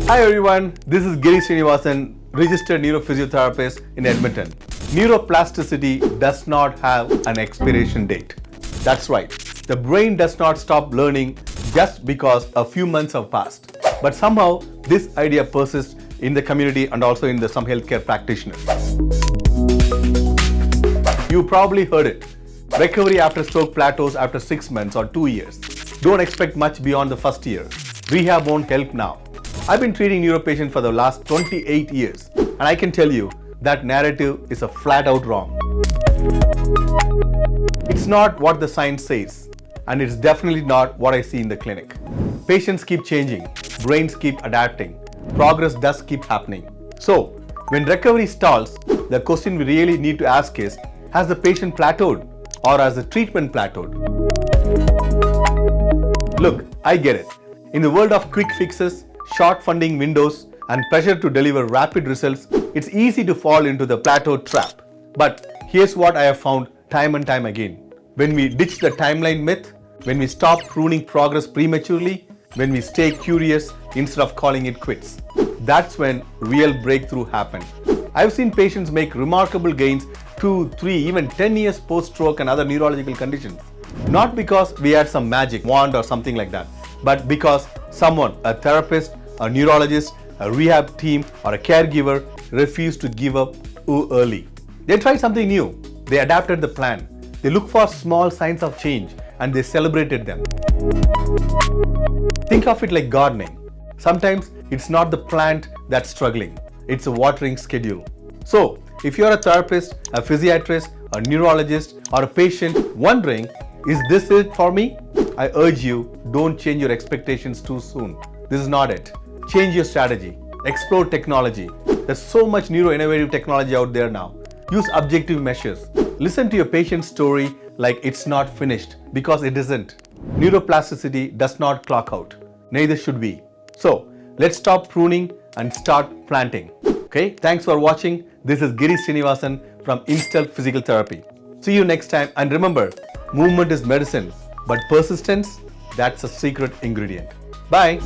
Hi everyone, this is Giri Srinivasan, Registered Neurophysiotherapist in Edmonton. Neuroplasticity does not have an expiration date. That's right, the brain does not stop learning just because a few months have passed. But somehow this idea persists in the community and also in some healthcare practitioners. You probably heard it. Recovery after stroke plateaus after 6 months or 2 years. Don't expect much beyond the first year. Rehab won't help now. I've been treating neuro patients for the last 28 years and I can tell you that narrative is a flat out wrong. It's not what the science says and it's definitely not what I see in the clinic. Patients keep changing, brains keep adapting, progress does keep happening. So, when recovery stalls, the question we really need to ask is, has the patient plateaued or has the treatment plateaued? Look, I get it. In the world of quick fixes, short funding windows, and pressure to deliver rapid results, it's easy to fall into the plateau trap. But here's what I have found time and time again. When we ditch the timeline myth, when we stop pruning progress prematurely, when we stay curious instead of calling it quits, that's when real breakthrough happens. I've seen patients make remarkable gains 2, 3, even 10 years post-stroke and other neurological conditions. Not because we had some magic wand or something like that, but because someone, a therapist, a neurologist, a rehab team, or a caregiver refused to give up too early. They tried something new. They adapted the plan. They looked for small signs of change and they celebrated them. Think of it like gardening. Sometimes it's not the plant that's struggling, it's a watering schedule. So, if you're a therapist, a physiatrist, a neurologist, or a patient wondering, is this it for me? I urge you, don't change your expectations too soon. This is not it. Change your strategy. Explore technology. There's so much neuro-innovative technology out there now. Use objective measures. Listen to your patient's story like it's not finished, because it isn't. Neuroplasticity does not clock out. Neither should we. So, let's stop pruning and start planting. Okay, thanks for watching. This is Giri Srinivasan from Instell Physical Therapy. See you next time, and remember, movement is medicine, but persistence, that's a secret ingredient. Bye.